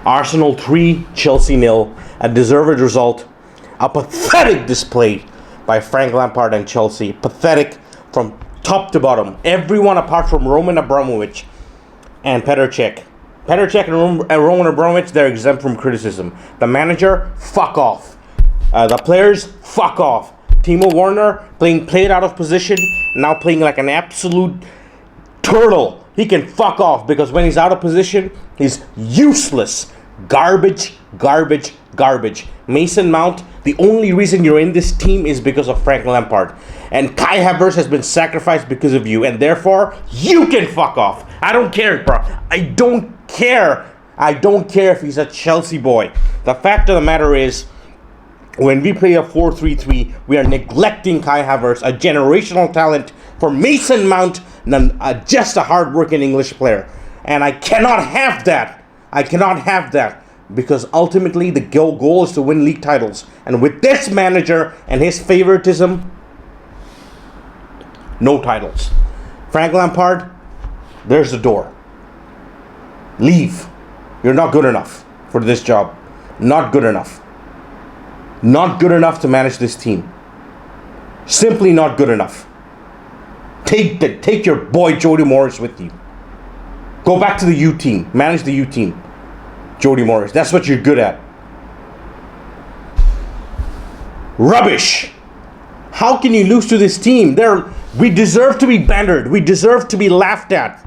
Arsenal 3, Chelsea 0. A deserved result. A pathetic display by Frank Lampard and Chelsea. Pathetic from top to bottom. Everyone apart from Roman Abramovich and Petr Cech. Petr Cech and Roman Abramovich, they're exempt from criticism. The manager, fuck off. The players, fuck off. Timo Werner played out of position, now playing like an absolute turtle. He can fuck off because when he's out of position, he's useless. Garbage, garbage, garbage. Mason Mount, the only reason you're in this team is because of Frank Lampard. And Kai Havertz has been sacrificed because of you. And therefore, you can fuck off. I don't care, bro. I don't care. I don't care if he's a Chelsea boy. The fact of the matter is, when we play a 4-3-3, we are neglecting Kai Havertz, a generational talent, for Mason Mount, just a hard-working English player. And I cannot have that. I cannot have that. Because ultimately, the goal is to win league titles. And with this manager and his favoritism, no titles. Frank Lampard, there's the door. Leave. You're not good enough for this job. Not good enough. Not good enough to manage this team. Simply not good enough. Take your boy Jody Morris with you. Go back to the U team. Manage the U team. Jody Morris. That's what you're good at. Rubbish. How can you lose to this team? We deserve to be bantered. We deserve to be laughed at.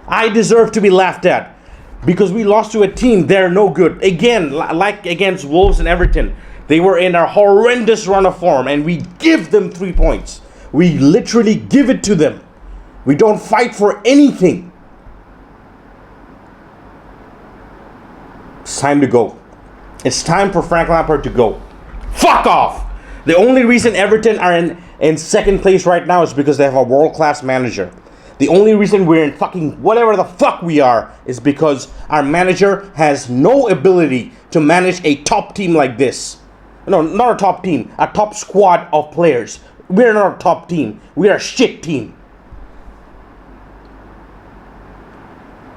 I deserve to be laughed at. Because we lost to a team, they're no good. Again, like against Wolves and Everton. They were in a horrendous run of form, and we give them 3 points. We literally give it to them. We don't fight for anything. It's time to go. It's time for Frank Lampard to go. Fuck off! The only reason Everton are in second place right now is because they have a world-class manager. The only reason we're in fucking whatever the fuck we are is because our manager has no ability to manage a top team like this. No, not a top team. A top squad of players. We're not a top team. We are a shit team.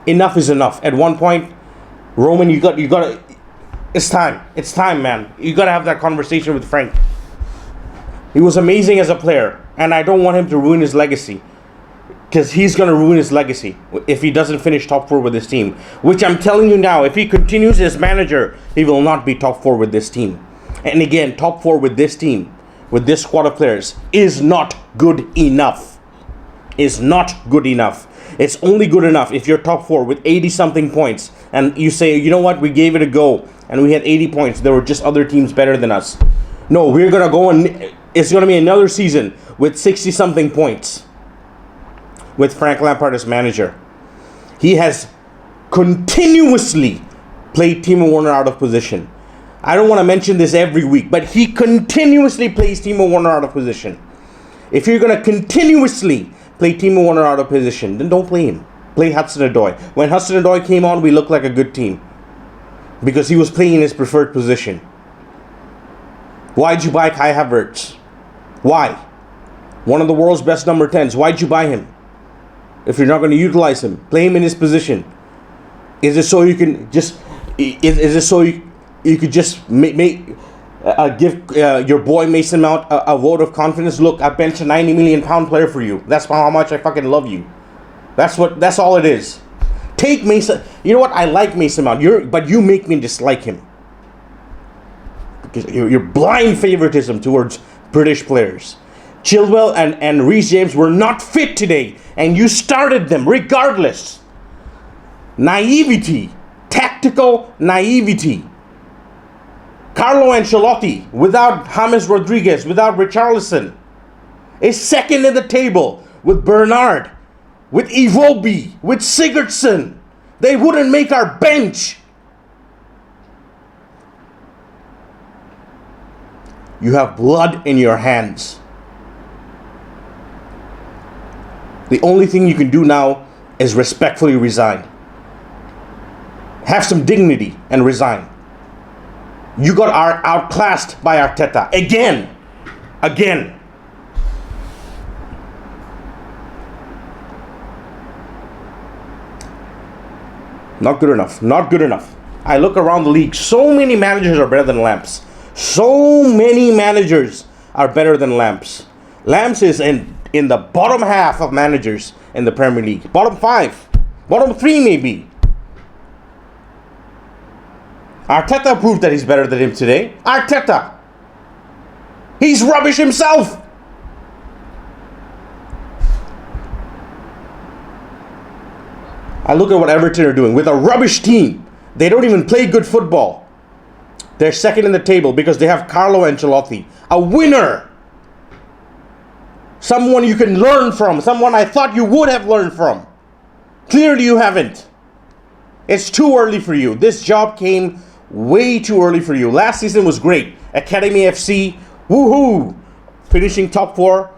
Enough is enough. At one point, Roman, you gotta. It's time. It's time, man. You gotta have that conversation with Frank. He was amazing as a player, and I don't want him to ruin his legacy. Because he's going to ruin his legacy if he doesn't finish top 4 with this team. Which I'm telling you now, if he continues as manager, he will not be top 4 with this team. And again, top 4 with this team, with this squad of players, is not good enough. Is not good enough. It's only good enough if you're top 4 with 80-something points. And you say, you know what, we gave it a go. And we had 80 points. There were just other teams better than us. No, we're going to go and it's going to be another season with 60-something points. With Frank Lampard as manager. He has continuously played Timo Werner out of position. I don't want to mention this every week, but he continuously plays Timo Werner out of position. If you're going to continuously play Timo Werner out of position, then don't play him. Play Hudson-Odoi. When Hudson-Odoi came on, we looked like a good team. Because he was playing in his preferred position. Why'd you buy Kai Havertz? Why? One of the world's best number 10s. Why'd you buy him? If you're not going to utilize him, play him in his position. Is it so you can just? Is it so you could just give your boy Mason Mount a vote of confidence? Look, I benched a 90 million pound player for you. That's how much I fucking love you. That's all it is. Take Mason. You know what? I like Mason Mount. But you make me dislike him because your blind favoritism towards British players. Chilwell and Reece James were not fit today, and you started them regardless. Naivety, tactical naivety. Carlo Ancelotti, without James Rodriguez, without Richarlison, is second in the table with Bernard, with Iwobi, with Sigurdsson. They wouldn't make our bench. You have blood in your hands. The only thing you can do now is respectfully resign. Have some dignity and resign. You got outclassed by Arteta. Again. Not good enough. Not good enough. I look around the league. So many managers are better than Lamps. So many managers are better than Lamps. Lamps is in the bottom half of managers in the Premier League. Bottom 5. Bottom 3 maybe. Arteta proved that he's better than him today. Arteta. He's rubbish himself. I look at what Everton are doing with a rubbish team. They don't even play good football. They're second in the table because they have Carlo Ancelotti, a winner. Someone you can learn from. Someone I thought you would have learned from. Clearly you haven't. It's too early for you. This job came way too early for you. Last season was great. Academy FC, woohoo! Finishing top 4.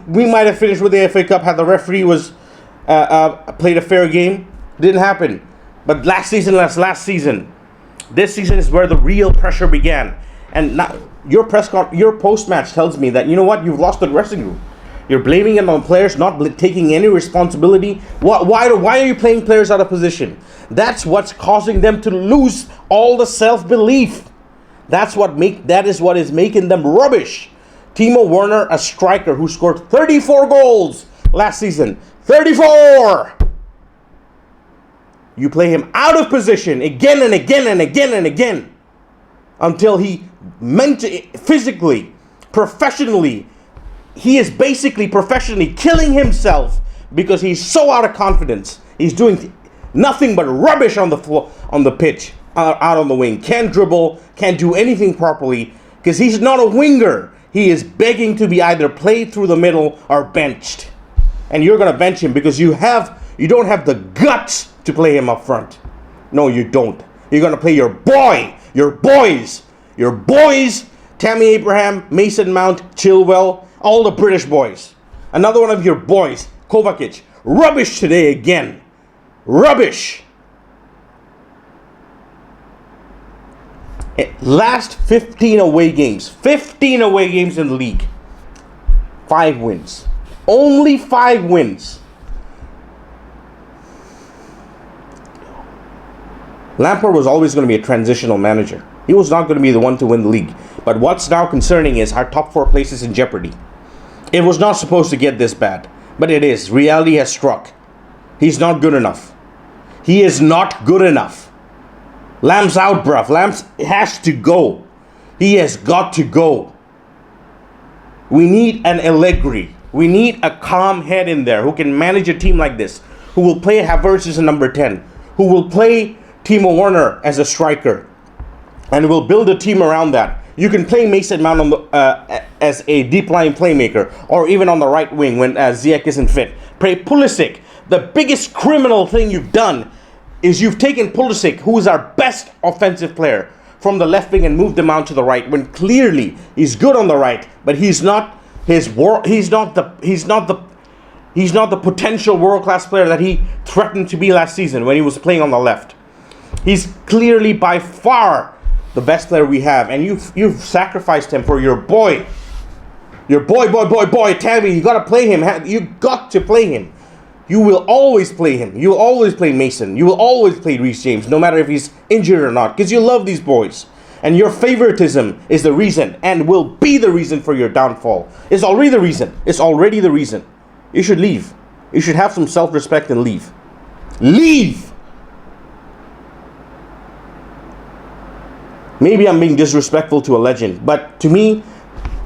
We might have finished with the FA Cup had the referee was played a fair game. Didn't happen. But last season. This season is where the real pressure began. And now your post-match tells me that, you know what, you've lost the dressing room. You're blaming it on players not taking any responsibility. Why are you playing players out of position? That's what's causing them to lose all the self-belief. That is what is making them rubbish. Timo Werner, a striker who scored 34 goals last season. 34! You play him out of position again and again and again and again until he physically, professionally, he is basically professionally killing himself because he's so out of confidence. He's doing nothing but rubbish on the floor, on the pitch, out on the wing. Can't dribble, can't do anything properly because he's not a winger. He is begging to be either played through the middle or benched. And you're going to bench him because you don't have the guts to play him up front. No, you don't. You're going to play your boys, Tammy Abraham, Mason Mount, Chilwell, all the British boys. Another one of your boys, Kovacic. Rubbish today again. Rubbish. Last 15 away games. 15 away games in the league. 5 wins. Only 5 wins. Lampard was always going to be a transitional manager. He was not going to be the one to win the league. But what's now concerning is our top 4 places in jeopardy. It was not supposed to get this bad, but it is. Reality has struck. He's not good enough. He is not good enough. Lamps out, bruv. Lamps has to go. He has got to go. We need an Allegri. We need a calm head in there who can manage a team like this, who will play Havertz as a number 10, who will play Timo Werner as a striker, and will build a team around that. You can play Mason Mount on the, as a deep line playmaker, or even on the right wing when Ziyech isn't fit. Play Pulisic. The biggest criminal thing you've done is you've taken Pulisic, who is our best offensive player, from the left wing and moved him out to the right, when clearly he's good on the right, but he's not the potential world-class player that he threatened to be last season when he was playing on the left. He's clearly by far the best player we have, and you've sacrificed him for your boy, Tammy. You got to play him. You got to play him. You will always play him. You will always play Mason. You will always play Reece James, no matter if he's injured or not, because you love these boys. And your favoritism is the reason, and will be the reason for your downfall. It's already the reason. It's already the reason. You should leave. You should have some self-respect and leave. Leave! Maybe I'm being disrespectful to a legend, but to me,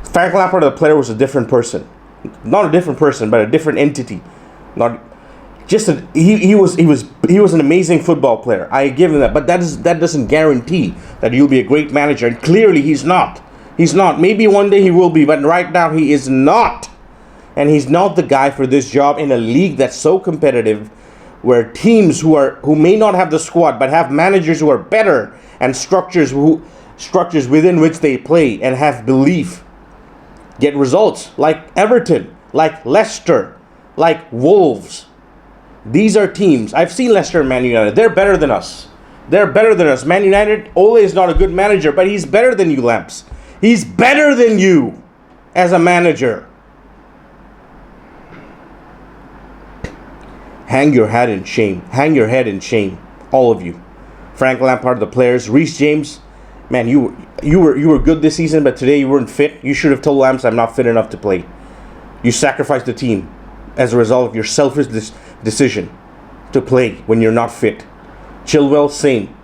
Frank Lampard, the player, was a different person. Not a different person, but a different entity. Not just he was an amazing football player. I give him that, but that doesn't guarantee that you'll be a great manager. And clearly, he's not. He's not. Maybe one day he will be, but right now he is not. And he's not the guy for this job in a league that's so competitive, where teams who may not have the squad but have managers who are better and structures within which they play and have belief get results, like Everton, like Leicester, like Wolves. These are teams. I've seen Leicester and Man United. They're better than us. They're better than us. Man United, Ole is not a good manager, but he's better than you, Lamps. He's better than you as a manager. Hang your head in shame. Hang your head in shame. All of you. Frank Lampard, the players, Reece James. Man, you were good this season, but today you weren't fit. You should have told Lamps, I'm not fit enough to play. You sacrificed the team as a result of your selfish decision to play when you're not fit. Chilwell, same.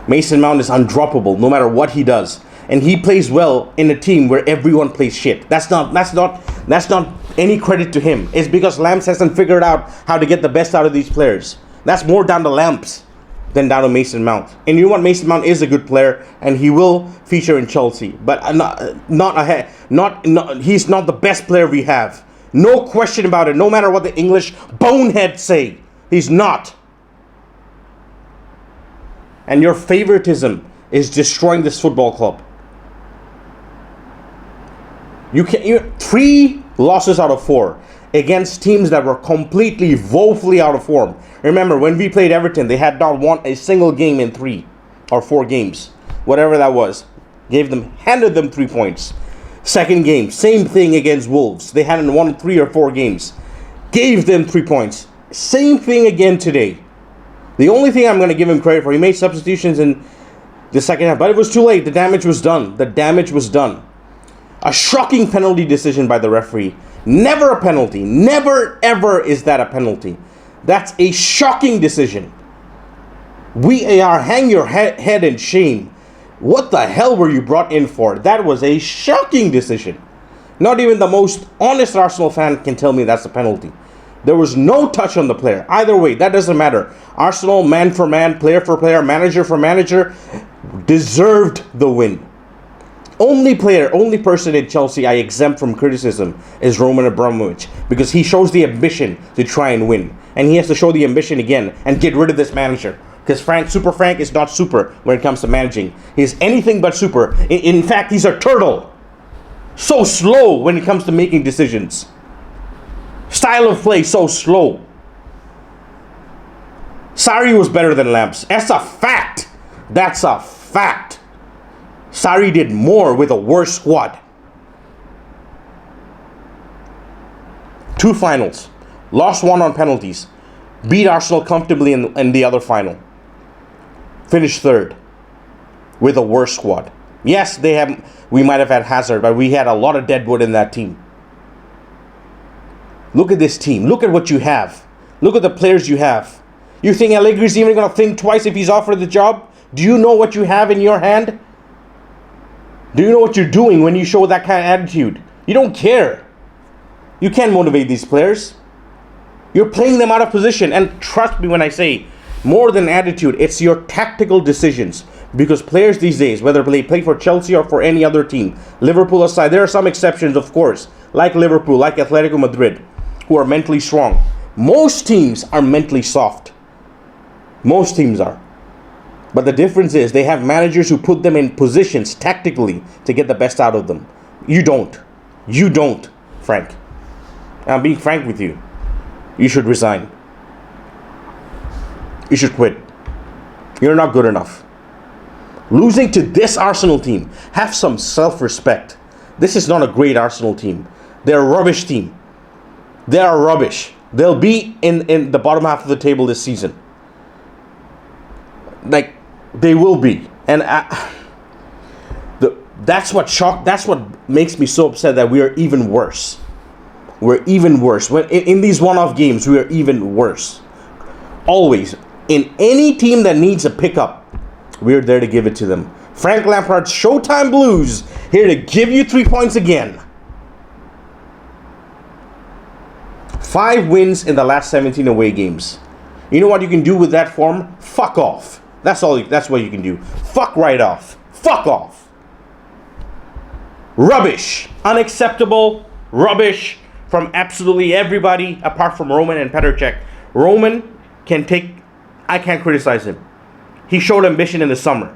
Mason Mount is undroppable no matter what he does, and he plays well in a team where everyone plays shit. That's not any credit to him. It's because Lamps hasn't figured out how to get the best out of these players. That's more down to Lamps than down to Mason Mount. And you know what? Mason Mount is a good player, and he will feature in Chelsea, but he's not the best player we have. No question about it. No matter what the English boneheads say, he's not. And your favoritism is destroying this football club. You 3 losses out of 4 against teams that were completely woefully out of form. Remember, when we played Everton, they had not won a single game in 3 or 4 games, whatever that was. Handed them 3 points. Second game, same thing against Wolves. They hadn't won 3 or 4 games. Gave them 3 points. Same thing again today. The only thing I'm going to give him credit for, he made substitutions in the second half, but it was too late. The damage was done. A shocking penalty decision by the referee. Never a penalty. Never, ever is that a penalty. That's a shocking decision. VAR, hang your head in shame. What the hell were you brought in for? That was a shocking decision. Not even the most honest Arsenal fan can tell me that's a penalty. There was no touch on the player. Either way, that doesn't matter. Arsenal, man for man, player for player, manager for manager, deserved the win. Only person in Chelsea I exempt from criticism is Roman Abramovich, because he shows the ambition to try and win. And he has to show the ambition again and get rid of this manager. Because Super Frank is not super when it comes to managing. He's anything but super. In fact, he's a turtle. So slow when it comes to making decisions. Style of play so slow. Sarri was better than Lamps. That's a fact. Sarri did more with a worse squad. 2 finals. Lost 1 on penalties. Beat Arsenal comfortably in the other final. Finished 3rd. With a worse squad. Yes, we might have had Hazard, but we had a lot of deadwood in that team. Look at this team. Look at what you have. Look at the players you have. You think Allegri's even going to think twice if he's offered the job? Do you know what you have in your hand? Do you know what you're doing when you show that kind of attitude? You don't care. You can't motivate these players. You're playing them out of position. And trust me when I say, more than attitude, it's your tactical decisions. Because players these days, whether they play for Chelsea or for any other team, Liverpool aside, there are some exceptions, of course, like Liverpool, like Atletico Madrid, who are mentally strong. Most teams are mentally soft. Most teams are. But the difference is they have managers who put them in positions tactically to get the best out of them. You don't. You don't, Frank. I'm being frank with you. You should resign. You should quit. You're not good enough. Losing to this Arsenal team, have some self-respect. This is not a great Arsenal team. They're a rubbish team. They are rubbish. They'll be in the bottom half of the table this season. Like, they will be. And that's what makes me so upset that we are even worse. We're even worse. When in these one-off games, we are even worse. Always. In any team that needs a pickup, we're there to give it to them. Frank Lampard's Showtime Blues, here to give you 3 points again. 5 wins in the last 17 away games. You know what you can do with that form? Fuck off. That's what you can do. Fuck right off. Fuck off. Rubbish. Unacceptable. Rubbish from absolutely everybody apart from Roman and Petr Cech. Roman I can't criticize him. He showed ambition in the summer.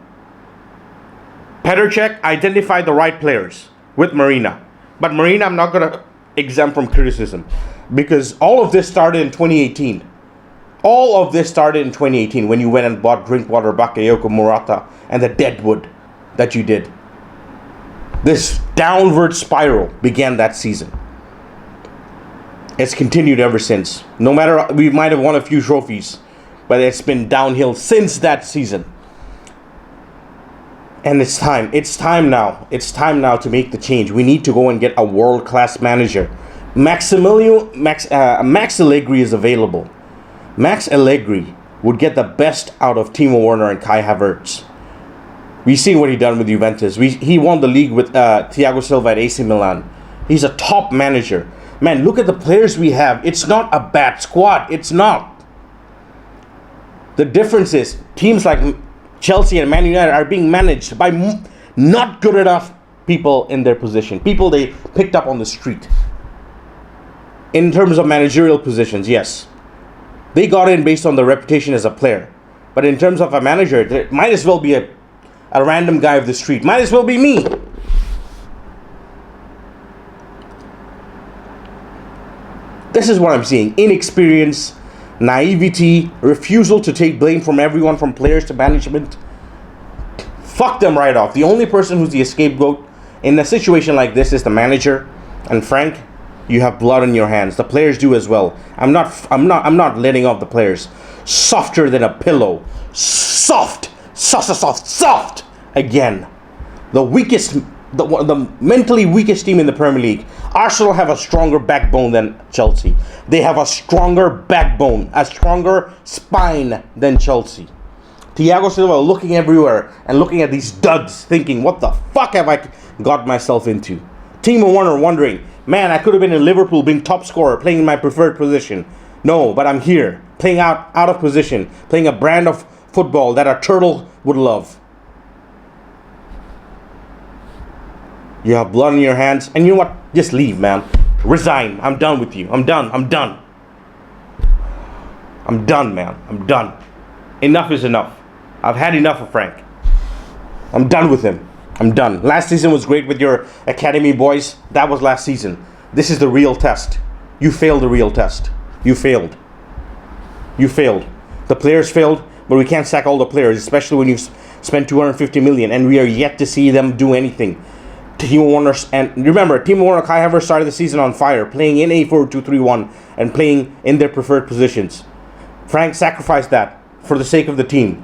Petr Cech identified the right players with Marina. But Marina, I'm not going to exempt from criticism. Because all of this started in 2018. All of this started in 2018 when you went and bought Drinkwater, Bakayoko, Morata, and the Deadwood that you did. This downward spiral began that season. It's continued ever since. No matter, we might have won a few trophies, but it's been downhill since that season. And it's time. It's time now. It's time now to make the change. We need to go and get a world-class manager. Max Allegri is available. Max Allegri would get the best out of Timo Werner and Kai Havertz. We've seen what he done with Juventus. He won the league with Thiago Silva at AC Milan. He's a top manager. Man, look at the players we have. It's not a bad squad. It's not. The difference is teams like Chelsea and Man United are being managed by not good enough people in their position. People they picked up on the street. In terms of managerial positions, yes. They got in based on their reputation as a player. But in terms of a manager, there might as well be a random guy of the street. Might as well be me. This is what I'm seeing. Inexperience, naivety, refusal to take blame from everyone, from players to management. Fuck them right off. The only person who's the scapegoat in a situation like this is the manager. And Frank, you have blood on your hands. The players do as well. I'm not letting off the players. Softer than a pillow. Soft. Soft. Again. The weakest, the mentally weakest team in the Premier League. Arsenal have a stronger backbone than Chelsea. They have a stronger backbone, a stronger spine than Chelsea. Thiago Silva looking everywhere and looking at these duds, thinking, what the fuck have I got myself into? Timo Werner wondering, man, I could have been in Liverpool being top scorer, playing in my preferred position. No, but I'm here, playing out of position, playing a brand of football that a turtle would love. You have blood in your hands, and you know what? Just leave, man. Resign. I'm done with you. I'm done, man. I'm done. Enough is enough. I've had enough of Frank. I'm done with him. I'm done. Last season was great with your academy boys. That was last season. This is the real test. You failed the real test. You failed. The players failed, but we can't sack all the players, especially when you've spent 250 million, and we are yet to see them do anything. Timo Werner, and remember, Timo Werner, Kai Havertz started the season on fire, playing in a 4-2-3-1 and playing in their preferred positions. Frank sacrificed that for the sake of the team.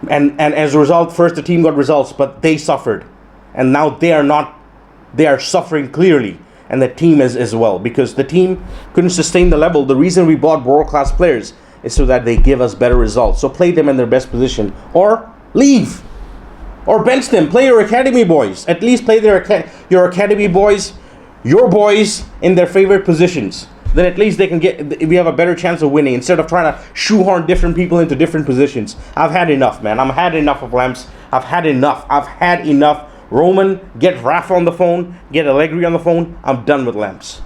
And as a result, first the team got results, but they suffered. And now they are suffering clearly. And the team is as well, because the team couldn't sustain the level. The reason we bought world-class players is so that they give us better results. So play them in their best position, or leave. Or bench them. Play your academy boys. At least play your academy boys, your boys in their favorite positions. Then at least we have a better chance of winning instead of trying to shoehorn different people into different positions. I've had enough, man. I've had enough of Lamps. I've had enough. Roman, get Rafa on the phone. Get Allegri on the phone. I'm done with Lamps.